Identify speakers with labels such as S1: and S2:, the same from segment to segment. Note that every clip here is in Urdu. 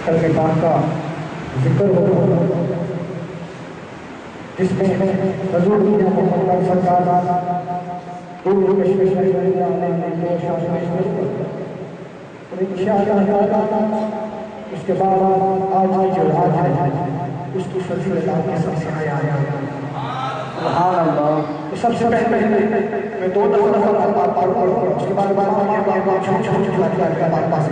S1: خلق پاک کا ذکر ہو جس میں حضور محمد سرکار دور کشمش میں آنے میں جوش آنے میں اور انشاءاللہ اس کے بعد آج کی جو رات ہے اس کی فضیلت آپ کے سب سے آیا سبحان اللہ. سب سے پہلے میں دو دفعہ پڑھوں اس کے بعد چھوٹی پاس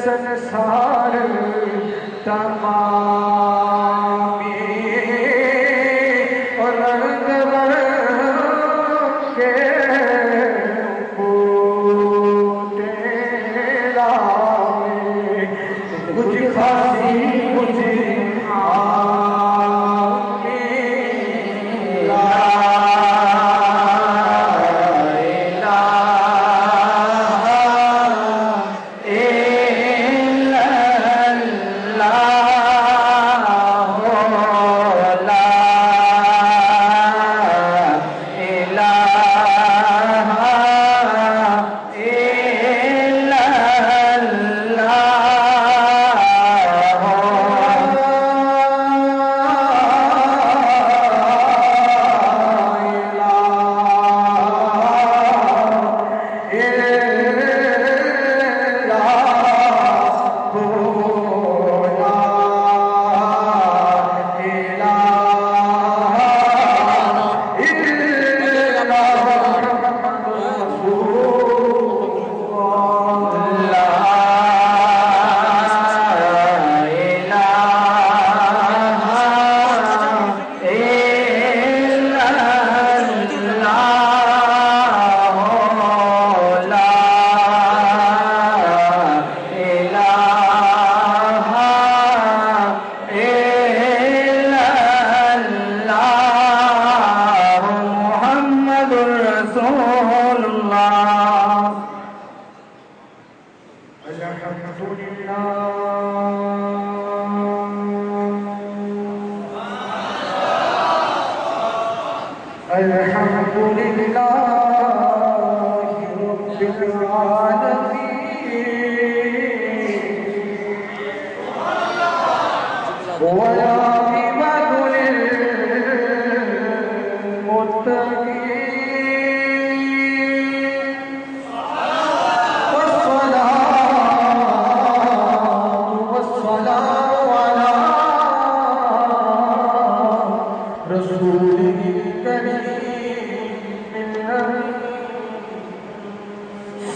S2: سنسار تمامی اور رنگ برنگ کے پوٹے لائے کچھ خاصی کچھ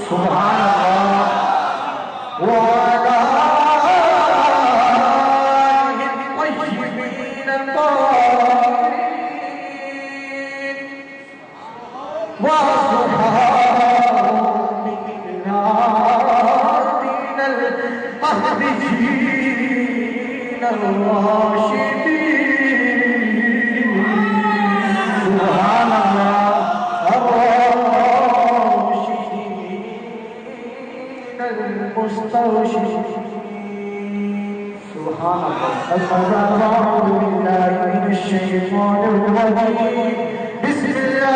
S2: سبحان اللہ وعلى آله الطيبين الطاهرين وأصحابه الهادين المهديين الراشدين سبحان الله الراشدين المسترشدين سبحان الله أعوذ بالله من الشيطان الرجيم بسم الله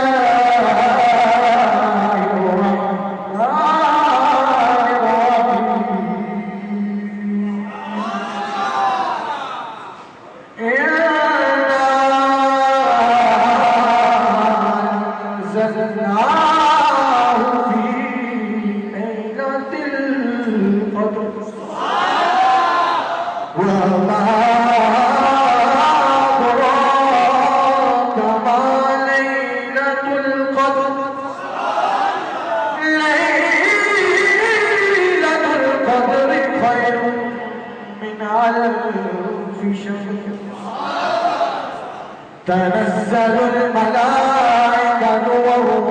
S2: تنزل الملائكة والروح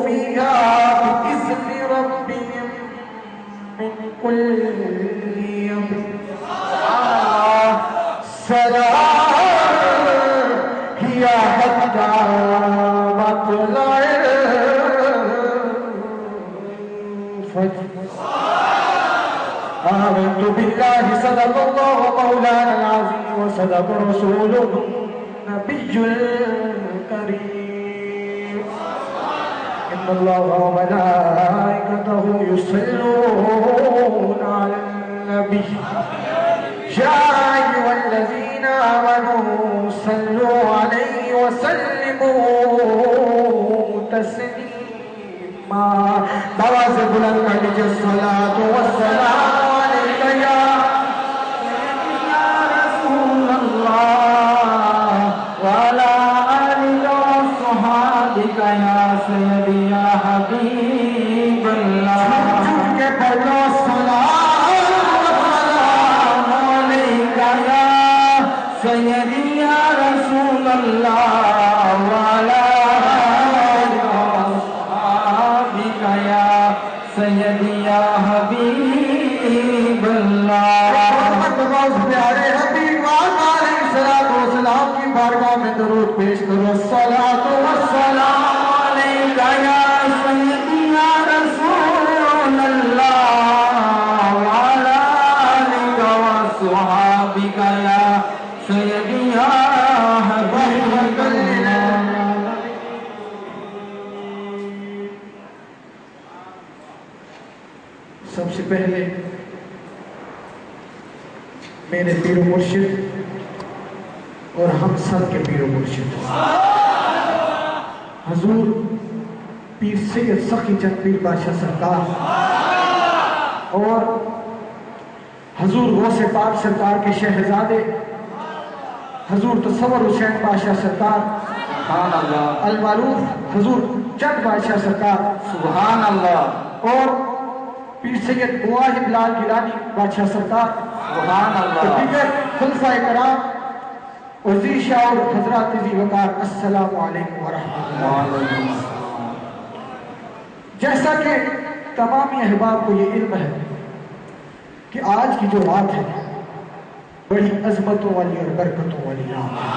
S2: فيها بإذن ربهم من كل يوم سلام هي حتى مطلع الفجر آمنت بالله صدق الله مولانا العظيم وصدق رسوله النبي الكريم إن الله وملائكته يصلون على النبي يا أيها الذين آمنوا صلوا عليه وسلموا تسليما بواسط بلند الصلاة والسلام عليك يا رسول الله وعلى آلك وصحابك يا سيدي يا حبيب الله سيدي يا رسول الله وعلى آلك وأصحابك يا سيدي يا حبيب الله پیارے حبیب علیہ الصلوۃ والسلام کی بارگاہ میں درود پیش کرو الصلاۃ والسلام علیک یا سیدی یا رسول اللہ وعلی آلک وصحابک یا سیدی یا حبیب اللہ. سب سے پہلے میرے پیر و مرشد اور ہم سب کے پیر و مرشد حضور پیر سید سخی چند پیر بادشاہ سرکار اور حضور غوث پاک سرکار کے شہزادے حضور تصور حسین بادشاہ سرکار سبحان اللہ المعروف حضور چند بادشاہ سرکار سبحان اللہ اور پیر سید مواہب لال گیلانی بادشاہ سرکار سبحان اللہ دیگر خلفائے کرام عزیز شاہ اور حضرات ذی وقار السلام علیکم ورحمۃ اللہ. جیسا کہ تمامی احباب کو یہ علم ہے کہ آج کی جو رات ہے بڑی عظمتوں والی اور برکتوں والی رات ہے.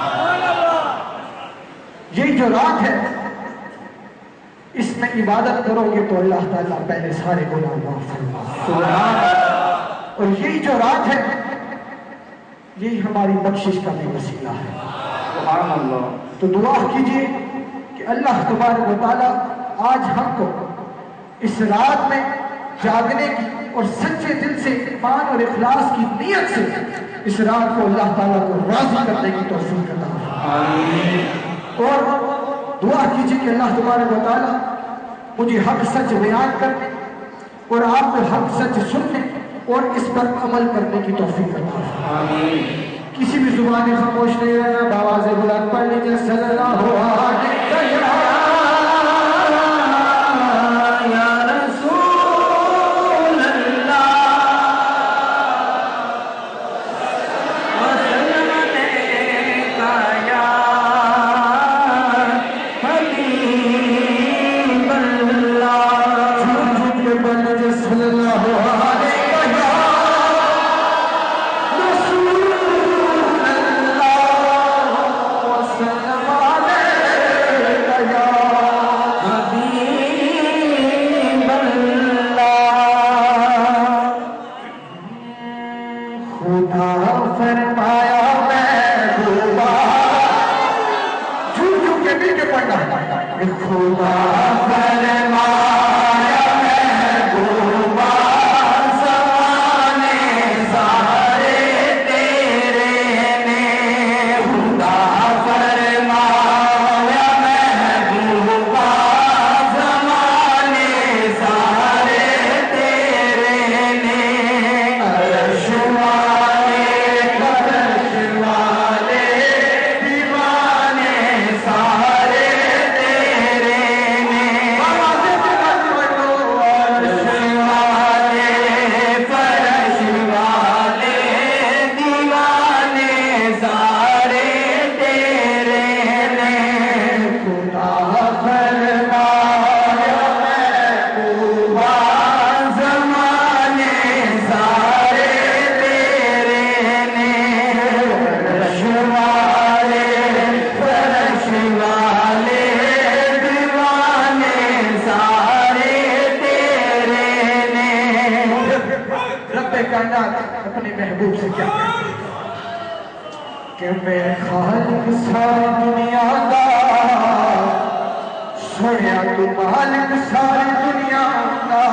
S2: یہی جو رات ہے اس میں عبادت کرو گے تو اللہ تعالیٰ پہلے سارے گناہ معاف فرمائے. اور یہی جو رات ہے یہی ہماری بخشش کا بھی وسیلہ ہے. سبحان اللہ. تو دعا کیجئے کہ اللہ تبارک و تعالیٰ آج ہم کو اس رات میں جاگنے کی اور سچے دل سے ایمان اور اخلاص کی نیت سے اس رات کو اللہ تعالیٰ کو راضی کرنے کی توفیق عطا فرمائے. اور دعا کیجئے کہ اللہ تبارک و تعالیٰ مجھے حق سچ بیان کرنے اور آپ کو حق سچ سننے اور اس پر عمل کرنے کی توفیق عطا فرمائے. کسی بھی زبان خاموش نہیں رہنا. بآواز بلند پڑھ لیجیے صلی اللہ علیہ وسلم اپنے محبوب سے کیا کہتے ہیں کہ میں خالق ساری دنیا دا سنیا تو مالک ساری دنیا دا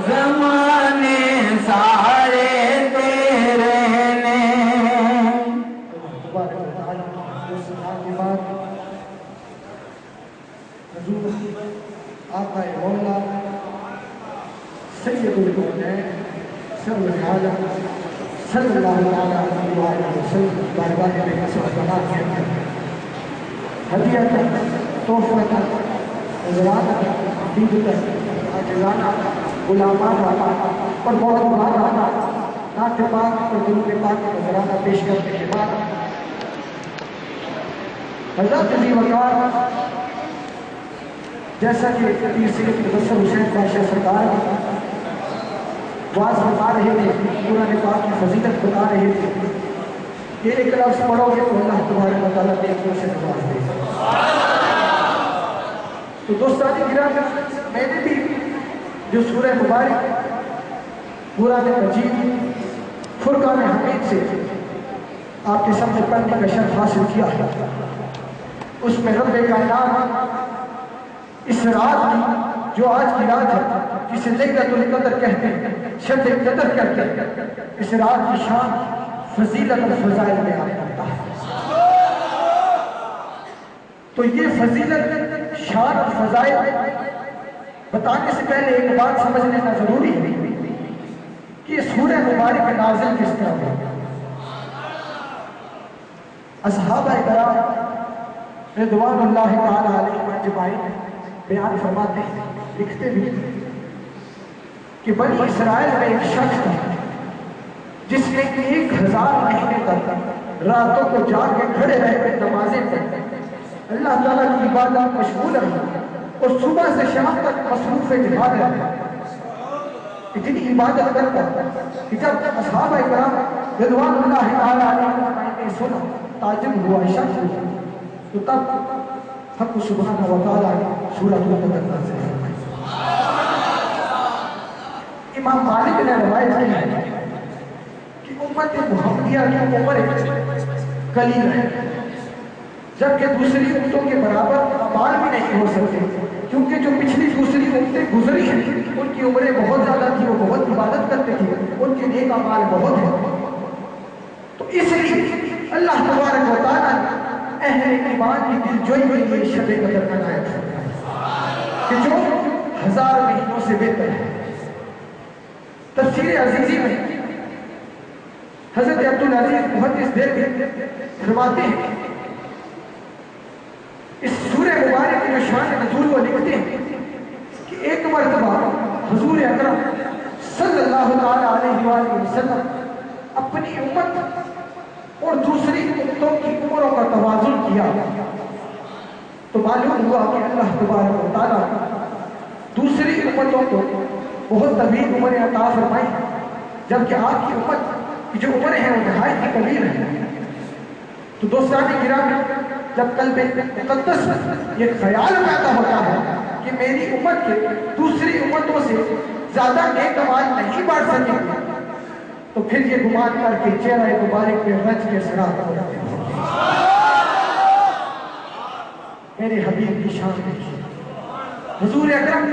S3: زمان سارے تیرے نے
S2: حضور آقا مولا سید الکونین سرور عالم صلی اللہ علیہ وسلم بارگاہ میں مسلمان کے ہدیہ تحفہ نذرانہ عقیدت عاجزانہ غلامانہ اور بہت بڑا نعت پاک اور درود پاک کا نذرانہ پیش کرنے کے بعد حضرت علی وقار جیسا کہ پیر سید مظفر حسین بادشاہ سرکار واز بتا رہے تھے قرآن پاک کی فضیلت بتا رہے تھے یہ ایک لفظ پڑھو گے تو اللہ تبارک و تعالیٰ نیکیوں سے نواز دے گا۔ تو دوستان گرامی میں نے بھی جو سورہ مبارک قرآن مجید فرقان حمید سے آپ کے سامنے پڑھنے کا شرف حاصل کیا ہے، اس میں رب کائنات اس رات کی جو آج کی رات ہے جسے لیلۃ القدر کہتے ہیں، شب قدر کہتے ہیں، اس رات کی شان فضیلت اور فضائل بیان کرتا ہے۔ تو یہ فضیلت شان اور فضائل بتانے سے پہلے ایک بات سمجھ لینا ضروری ہے کہ یہ سورہ مبارک نازل کس طرح ہوئی۔ اصحابہ کرام رضوان اللہ تعالی علیہم اجمعین بیان فرماتے ہیں، لکھتے بھی کہ بنی اسرائیل میں ایک شخص تھا جس نے 1000 مہینے تک راتوں کو جاگ کے کھڑے رہ کے نمازیں پڑھی، اللہ تعالیٰ کی عبادت مشغول رہا اور صبح سے شام تک مصروف جہاد رہا، اتنی عبادت کرتا کہ جب اصحابہ کرام رضوان اللہ تعالی علیہم نے سنا تعجب ہوا، شک ہوا، تو تب حق سبحانہ و تعالیٰ سورۃ القدر نازل فرمائی۔ امام مالک نے روایت کی ہے کہ امت محمدیہ کی عمر قلیل ہے، جبکہ دوسری امتوں کے برابر اعمال بھی نہیں ہو سکتے، کیونکہ جو پچھلی دوسری امتیں گزری ہیں ان کی عمریں بہت زیادہ تھی، وہ بہت عبادت کرتے تھے، ان کے نیک اعمال بہت ہیں۔ تو اس لیے اللہ تبارک و تعالیٰ نے اہل ایمان کی دلجوئی کے لیے شب قدر کا عنایت فرمائی کہ جو 1000 مہینوں سے بہتر ہے۔ تفسیر عزیزی میں حضرت عبدالعزیز محدث دہلوی فرماتے ہیں، اس سورہ مبارک کی جو شان نزول کو لکھتے ہیں کہ ایک مرتبہ حضور اکرم صلی اللہ علیہ وآلہ وسلم اپنی امت اور دوسری امتوں کی عمروں کا توازن کیا تو معلوم ہوا کہ اللہ تبارک و تعالیٰ دوسری امتوں کو بہت طویل عمریں عطا فرمائی، جبکہ آپ کی امت کی جو عمریں ہیں وہ نہایت ہی قلیل ہیں۔ تو دوستان گرامی جب قلب مقدس یہ خیال پیدا ہوتا ہے کہ میری امت کے دوسری امتوں سے زیادہ نیک اعمال نہیں بڑھ سکیں گے، تو پھر یہ گمان کر کے چہرہ مبارک پہ رج کے سرات ہو جاتے ہیں۔ میرے حبیب کی شان دیکھیے، حضور اکرم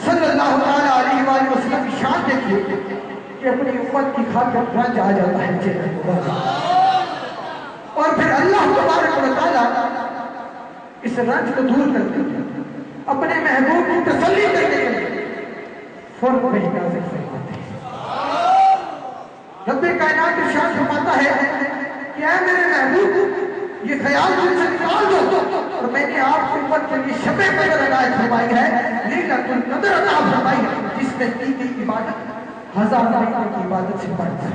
S2: صلی اللہ علیہ وآلہ وسلم کی شان دیکھیے کہ اپنی امت کی خاطر رنج آ جاتا ہے چہرہ مبارک، اور پھر اللہ تبارک و تعالیٰ اس رنج کو دور کرتے اپنے محبوب کی تسلی کرنے کے لیے فرق میں نازل فرماتے ہیں۔ رب کائنات ارشاد فرماتا ہے کہ اے میرے محبوب یہ خیال دل سے نکال دو، اور میں نے آپ کی امت کے لیے شب قدر عنایت فرمائی ہے، لیلۃ القدر عطا فرمائی ہے، جس میں کی گئی عبادت 1000 مہینوں کی عبادت سے بڑھ ہے۔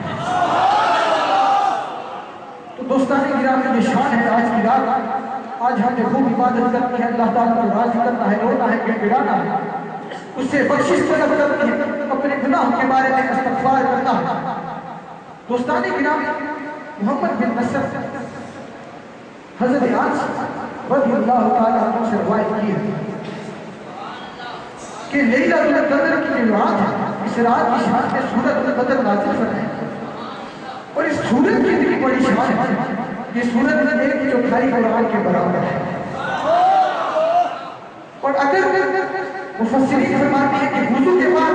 S2: تو دوستان گرامی یہ شان ہے آج کی رات، آج ہم جو خوب عبادت کرتے ہیں، اللہ تعالیٰ کو راضی کرنا ہے، رونا ہے، گڑگڑانا ہے، اس سے بخشش طلب کرنی ہے، اپنے گناہوں کے بارے میں استغفار کرنا ہے۔ دوستان گرامی محمد بن نصر حضرت انس رضی اللہ تعالیٰ عنہ سے روایت کی ہے کہ لیلۃ القدر کی جو رات ہے، اس رات کی شان میں سورۃ القدر نازل فرمائی، اور اس سورت کی اتنی بڑی شان ہے، یہ سورت میں ایک جو کھائی قرآن کے برابر ہے، اور اگر مفسرین فرماتے ہیں کہ وضو کے بعد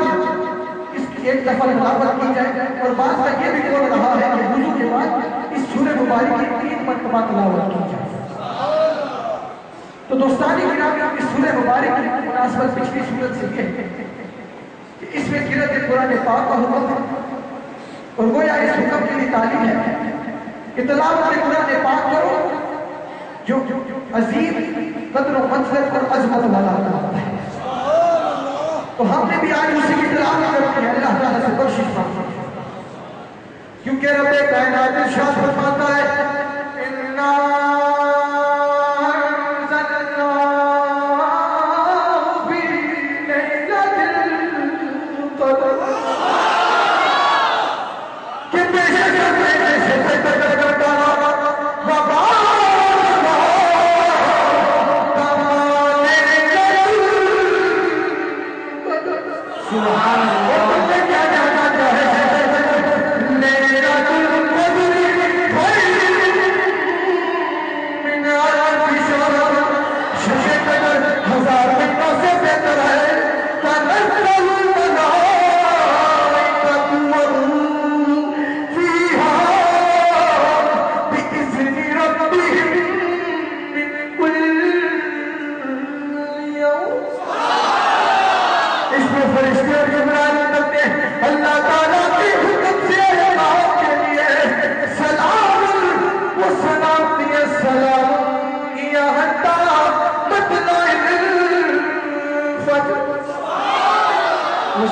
S2: اس ایک دفعہ تلاوت کی جائے، اور بعض کا یہ بھی قول رہا ہے کہ وضو کے بعد اس سورہ مبارک کی 3 مرتبہ تلاوت کی جائے۔ تو دوستانی گرامی، اس سورہ مبارک کی مناسبت پچھلی سورت سے یہ ہے کہ اس میں قرأت قرآن پاک کا حکم ہے، اور گویا اس حکم کے لیے تعلیم ہے کہ تلاوت قرآن پاک کرو جو عظیم قدر و منزلت اور عظمت والا کام ہے۔ تو ہم نے بھی آج اسی کی تلاوت کرنی ہے، اللہ تعالیٰ سے بخشش مانگتے ہیں، کیونکہ رب کائنات ارشاد فرماتا ہے اِنَّا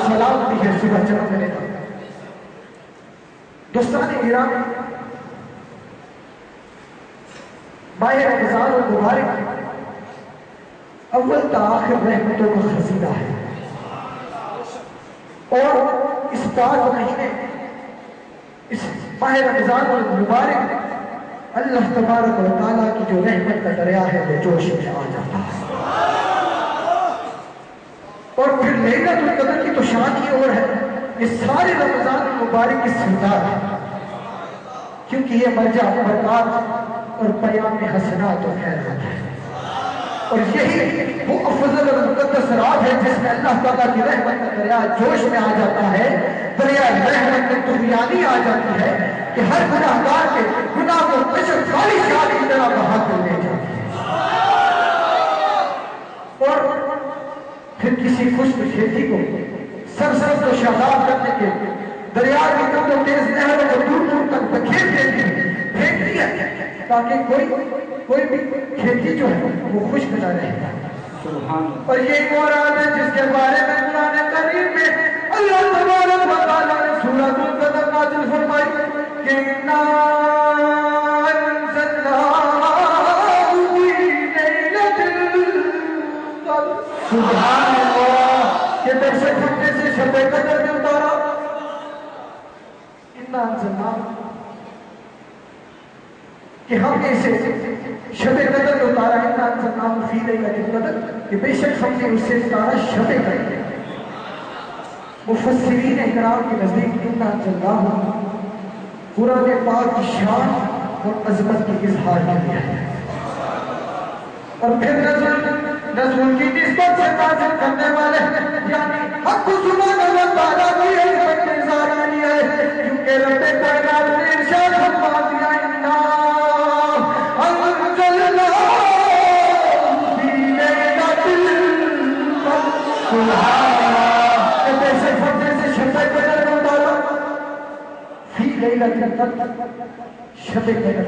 S2: سلامتی ہے صبح چمکنے کا۔ دوستان گرامی، ماہ رمضان المبارک اول تا آخر رحمتوں کا خزینہ ہے، اور اس پاک مہینے اس ماہ رمضان المبارک اللہ تبارک و تعالیٰ کی جو رحمت کا دریا ہے وہ جوش میں آ جاتا ہے۔ اور پھر لیلۃ القدر کی تو شان ہی اور ہے، یہ سارے رمضان المبارک کی سردار ہے، کیونکہ یہ مرجع برکات اور پیام حسنات و خیرات ہے، اور یہی وہ افضل اور مقدس رات ہے جس میں اللہ تعالیٰ کی رحمت کا دریا جوش میں آ جاتا ہے، دریا رحمت میں طغیانی آ جاتی ہے کہ ہر گناہگار کے گناہ کو بشر خالی شاد کی طرح بہا کر لے جاتی ہے۔ اور پھر کسی خشک کھیتی کو سرسبز و شاداب کرنے کے دریا کی تند و تیز نہروں کو دور دور تک بکھیر دیتی ہے، پھینکتی ہے، تاکہ کوئی بھی کھیتی جو ہے وہ خشک نہ رہے۔ اور یہ مراد ہے جس کے بارے میں قرآن کریم میں اللہ تبارک و تعالیٰ نے سورۃ القدر نازل فرمائی کہ اِنَّا سبحان اللہ، کہ در سے پھٹنے سے شب قدر میں اتارا، اِنَّا انزلناہ، کہ ہم نے اسے شب قدر میں اتارا، اِنَّا انزلناہ فی لیلۃ القدر، کہ بے شک ہم نے اسے اتارا شب قدر۔ مفسرین اکرام کے نزدیک اِنَّا انزلناہ قرآن پاک کی شان اور عظمت کی اظہار کیا ہے، اور پھر نزول کی نسبت سے نازل کرنے والے یعنی حق سبحانہ و تعالیٰ کی عظمت کی اظہار ہے، کیونکہ رب کائنات نے ارشاد فرما دیا اِنَّا انزلناہ فی لیلۃ القدر۔ سبحان اللہ، کہ بے فرضے سے شب قدر میں اتارا، فی لیلۃ القدر، شب قدر۔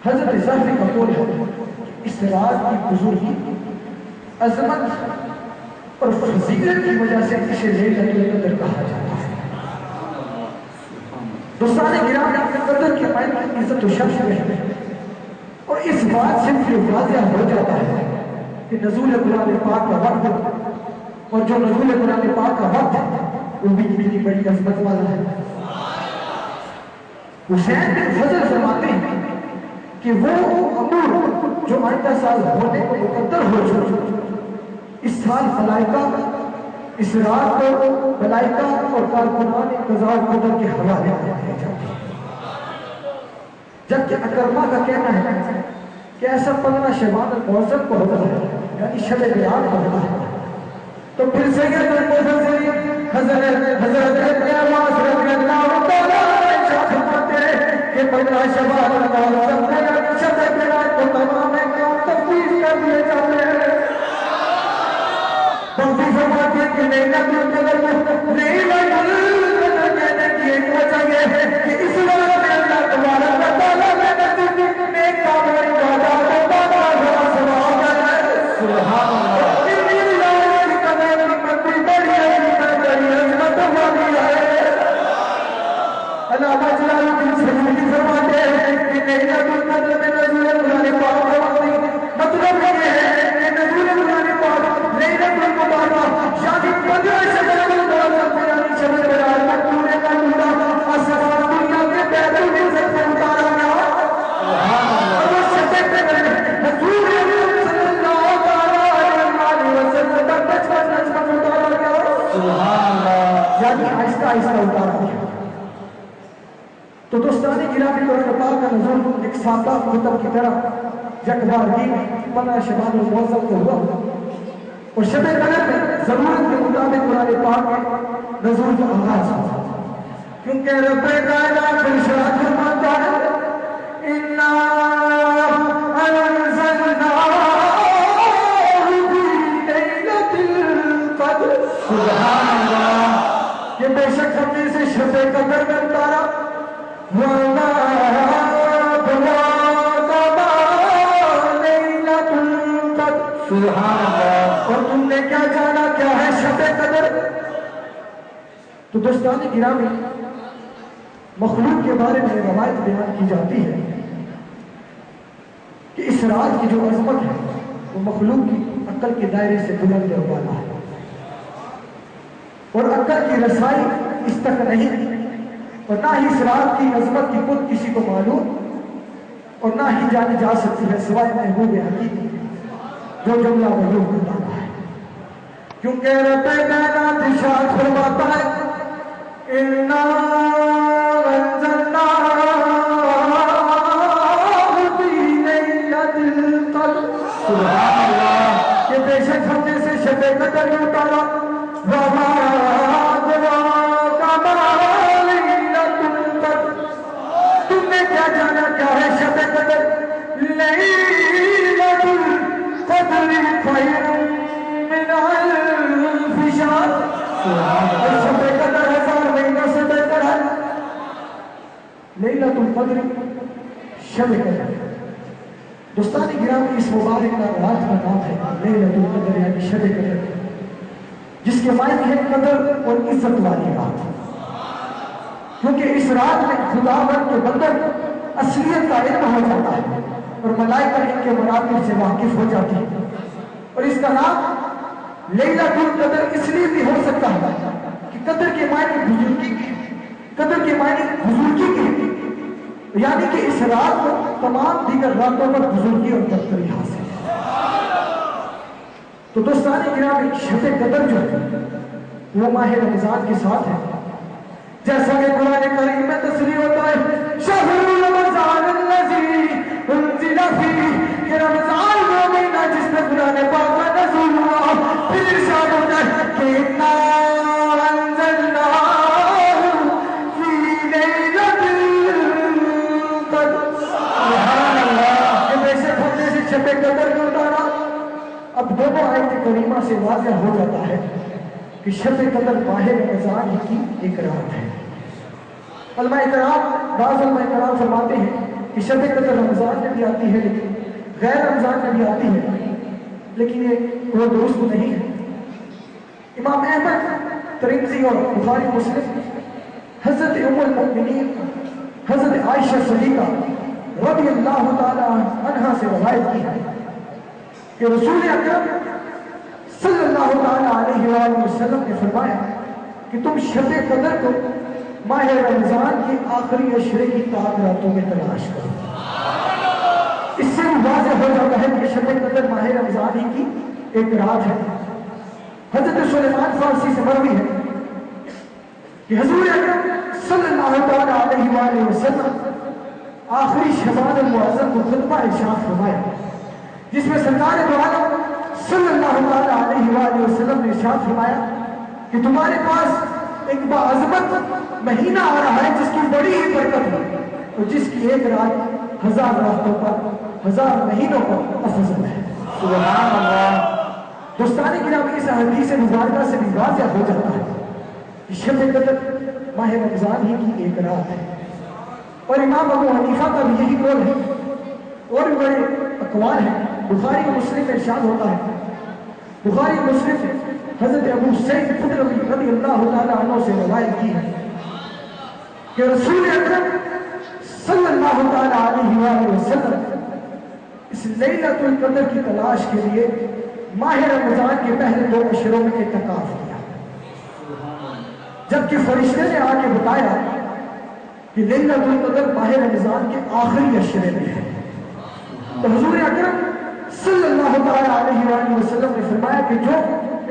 S2: حضرت ظاہری کا قول ہے اس رات کی بزرگی، عظمت اور فضیلت کی وجہ سے اسے لیلۃ القدر کہا جاتا ہے۔ دوستان گرامی، قدر کے معنی کی عزت و شرف ہے، اور اس بات سے پھر واضح ہو جاتا ہے کہ نزول قرآن پاک کا وقت، اور جو نزول قرآن پاک کا وقت ہے وہ بھی اتنی بڑی عظمت والا ہے۔ حسین بن فضل فرماتے ہیں کہ وہ امور جو آئندہ سال ہونے کو مقدر ہو چکے، اس سال ملائکہ اس رات کو ملائکہ اور کارکنان قضاء و قدر کے حوالے کر دیا جاتا ہے، جبکہ اکرما کا کہنا ہے کہ ایسا 15 شعبان المعظم کو ہوتا ہے، یعنی شب بیعت کو ہوتا ہے، تو پھر سید المفسرین حضرت ابن عباس رضی اللہ تعالیٰ عنہ فرماتے ہیں کہ پہلا شباب اللہ شب قدر کو تمام کام تفویض کر دیے جاتے ہیں. تفویض فرماتے ہیں کہ لیلۃ القدر کہنے کی ایک وجہ یہ ہے کہ اس وقت میں اللہ تبارک و تعالیٰ نے نیک کام اور عبادات کو بڑا ثواب ہے. سبحان اللہ. علامہ جلال الدین سیوطی فرماتے ہیں کہ لیلۃ القدر میں نزول قرآن پاک ہوتی. مطلب یہ ہے کہ نزول قرآن پاک لیلۃ المبارکہ یعنی 15 شب المبارک یعنی شب برات میں پورے کا پورا آسمان دنیا کے بیت العزت سے اتارا گیا. اور اس شب قدر میں رسول اکرم صلی اللہ علیہ وسلم کا بچپن اتارا گیا. سبحان اللہ. یعنی آہستہ آہستہ اتارا گیا. تو دوستانی گرامی قرآن پاک کا نزول ایک سادہ خطب کی طرح یکبارگی 15 شباب المعظم کو ہوا اور شب قدر میں ضرورت کے مطابق قرآن پاک میں نزول کا آغاز ہوا. کیونکہ رب کائنات ارشاد فرماتا ہے اِنَّا أَنزَلْنَاهُ فِي لَيْلَةِ الْقَدْرِ. سبحان اللہ. کہ بے شک ہم نے اسے شب قدر میں اتارا. وَمَا أَدْرَاكَ مَا لَيْلَةُ الْقَدْرِ. سبحان اللہ. اور تم نے کیا جانا کیا ہے شب قدر؟ تو دوستان گرامی مخلوق کے بارے میں روایت بیان کی جاتی ہے کہ اس رات کی جو عظمت ہے وہ مخلوق کی عقل کے دائرے سے بلند اور بالا ہے اور عقل کی رسائی اس تک نہیں اور نہ ہی اس رات کی عظمت کی خود کسی کو معلوم اور نہ ہی جانی جا سکتی ہے سوائے محبوب حقیقی جو جملہ معلوم بتانا ہے. کیونکہ رب کائنات ارشاد فرماتا ہے اِنَّا أَنزَلْنَاهُ فِي لَيْلَةِ الْقَدْرِ. سبحان اللہ. کہ بے شک ہم نے اسے شب قدر میں اتارا. وَمَا أَدْرَاكَ مَا لَيْلَةُ الْقَدْرِ. تم نے کیا جانا کیا ہے شب قدر؟ لیلۃ القدر خیر من الف شہر. شب قدر 1000 مہینوں سے بہتر ہے. لیلۃ القدر شب قدر. دوستانی گرامی اس مبارک رات کا نام ہے لیلۃ القدر یعنی شب قدر جس کے معنی ہے قدر اور عزت والی رات. کیونکہ اس رات میں خداوند کے بندے اصلیت کا علم ہو جاتا ہے اور ملائکہ ان کے مراتب سے واقف ہو جاتی ہے. اور اس کا نام لیلۃ القدر اس لیے بھی ہو سکتا ہے کہ قدر کے معنی بزرگی کی قدر کے معنی بزرگی کی یعنی کہ اس رات کو تمام دیگر راتوں پر بزرگی اور برتری حاصل ہے. تو دوستان گرامی شب قدر جو ہے وہ ماہ رمضان کے ساتھ ہے. جیسا کہ قرآن کریم میں تصریح ہوتا ہے شہر رمضان الذی انزل فیہ کہ رمضان وہ مہینہ جس میں قرآن پاک کا نزول ہوا. پھر ارشاد ہوتا ہے کہ اِنَّا أَنزَلْنَاهُ فِی لَیْلَةِ الْقَدْرِ. سبحان اللہ. کہ بے شک ہم نے اسے شب قدر میں اتارا. اب دونوں آیت کریمہ سے واضح ہو جاتا ہے کہ شب قدر ماہ رمضان کی ایک رات ہے. علماء کرام بعض علماء کرام فرماتے ہیں کہ شب قدر رمضان میں بھی آتی ہے لیکن غیر رمضان میں بھی آتی ہے لیکن یہ وہ درست نہیں ہے. امام احمد ترمذی اور بخاری مسلم حضرت ام المؤمنین حضرت عائشہ صدیقہ رضی اللہ تعالی عنہا سے روایت کی ہے کہ رسول اکرم صلی اللہ علیہ وآلہ وسلم نے فرمایا کہ تم شب قدر کو ماہ رمضان کی آخری عشرے کی 3 راتوں میں تلاش کرو. اس سے واضح ہو جاتا ہے کہ شب قدر ماہ رمضان ہی کی ایک رات ہے. حضرت سلیمان فارسی سے مروی ہے کہ حضور اکرم صلی اللہ علیہ وآلہ وسلم آخری شبان المعظم کو خطبہ ارشاد فرمایا جس میں سرکار دو عالم صلی اللہ علیہ وآلہ وسلم نے ارشاد فرمایا کہ تمہارے پاس ایک باعظمت مہینہ آ رہا ہے جس کی بڑی ہی برکت ہے اور جس کی ایک رات 1000 راتوں پر 1000 مہینوں پر افضل ہے۔
S3: سبحان اللہ۔
S2: دوستان گرامی، اس حدیث مبارکہ سے بھی واضح ہو جاتا ہے کہ شب قدر ماہ رمضان ہی کی ایک رات ہے، اور امام ابو حنیفہ کا بھی یہی قول ہے، اور بھی بڑے اقوال ہیں۔ بخاری و مسلم میں ارشاد ہوتا ہے، بخاری و مسلم سے حضرت ابو سعید خدری رضی اللہ تعالیٰ عنہ سے روایت کی ہے کہ رسول اکرم صلی اللہ تعالیٰ علیہ وآلہ وسلم اس لیلۃ القدر کی تلاش کے لیے ماہ رمضان کے پہلے 2 عشروں میں اعتکاف کیا، جبکہ فرشتے نے آ کے بتایا کہ لیلۃ القدر ماہ رمضان کے آخری عشرے میں ہے، تو حضور اکرم صلی اللہ تعالیٰ علیہ وآلہ وسلم نے فرمایا کہ جو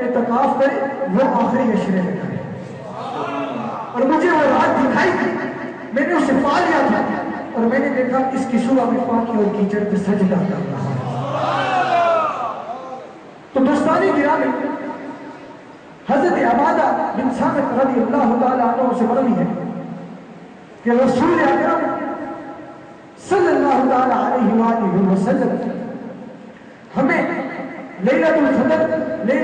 S2: اعتکاف کرے وہ آخری عشرے میں کرے، اور مجھے وہ رات دکھائی تھی، میں نے اسے پا لیا تھا اور میں نے دیکھا اس کی صبح میں پاکی اور کیچڑ پہ سجدہ کر رہا ہے۔ تو دوستانی گرامی، حضرت عبادہ بن صامت رضی اللہ تعالیٰ عنہ سے مروی ہے کہ رسول اکرم صلی اللہ تعالیٰ علیہ وآلہ وسلم ہمیں لیلۃ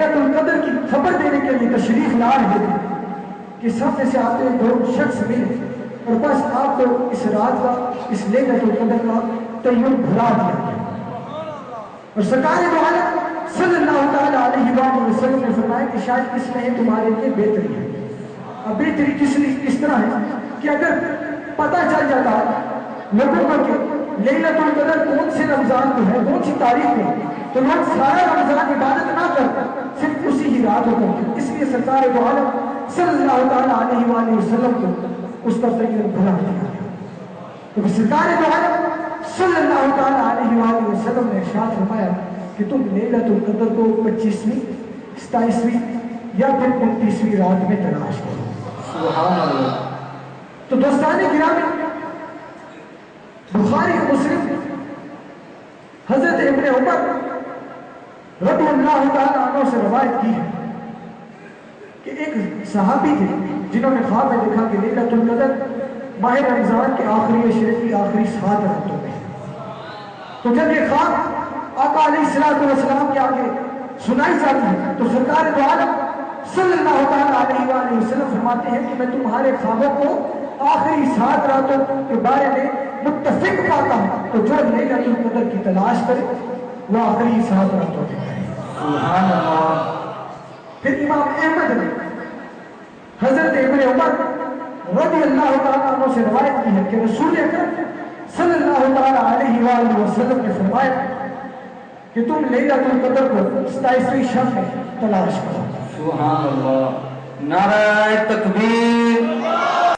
S2: القدر کی خبر دینے کے لیے تشریف لا رہے تھے کہ سامنے سے آتے 2 شخص ملے اور بس آپ کو اس رات کا، اس لیلۃ القدر کا تعین بھلا دیا گیا، اور سرکار دو عالم صلی اللہ تعالیٰ علیہ وآلہ وسلم نے فرمایا کہ شاید اس میں تمہارے لیے بہتری ہے۔ اب بہتری کس طرح ہے کہ اگر پتہ چل جاتا لوگوں کو کہ لیلۃ القدر کون سے رمضان کو ہے، کون سی تاریخ میں، تو لوگ سارا رمضان عبادت نہ کرتے، صرف اسی ہی رات کو کرتے۔ اس لیے سرکار دو عالم صلی اللہ تعالیٰ علیہ وآلہ وسلم کو اس کا تعین بھلا دیا گیا۔ تو سرکار دو عالم صلی اللہ تعالیٰ علیہ وآلہ وسلم نے ارشاد فرمایا کہ تم لیلۃ القدر کو 25ویں، 27ویں یا پھر 29ویں رات میں تلاش کرو۔
S3: سبحان اللہ۔
S2: تو دوستان گرامی، بخاری و مسلم حضرت ابن عمر رضی اللہ تعالیٰ عنہ سے روایت کی ہے کہ ایک صحابی تھے جنہوں نے خواب میں دیکھا کہ لیلۃ القدر ماہ رمضان کے آخری عشرے کی آخری 7 راتوں میں۔ تو جب یہ خواب آقا علیہ السلام کے آگے سنائی جاتی ہے تو سرکار دو عالم صلی اللہ تعالیٰ علیہ وآلہ وسلم فرماتے ہیں کہ میں تمہارے خوابوں کو آخری 7 راتوں کے بارے میں متفق پاتا ہوں، تو جو لیلۃ القدر کی تلاش کرے وہ آخری 7 راتوں میں کرے۔
S3: سبحان اللہ۔
S2: پھر امام احمد نے حضرت ابن عمر رضی اللہ تعالیٰ عنہ سے روایت کی ہے کہ رسول اکرم صلی اللہ تعالیٰ علیہ وآلہ وسلم نے فرمایا کہ تم لیلۃ القدر کو 27ویں شب میں تلاش کرو۔
S3: سبحان اللہ۔ نعرہ تکبیر۔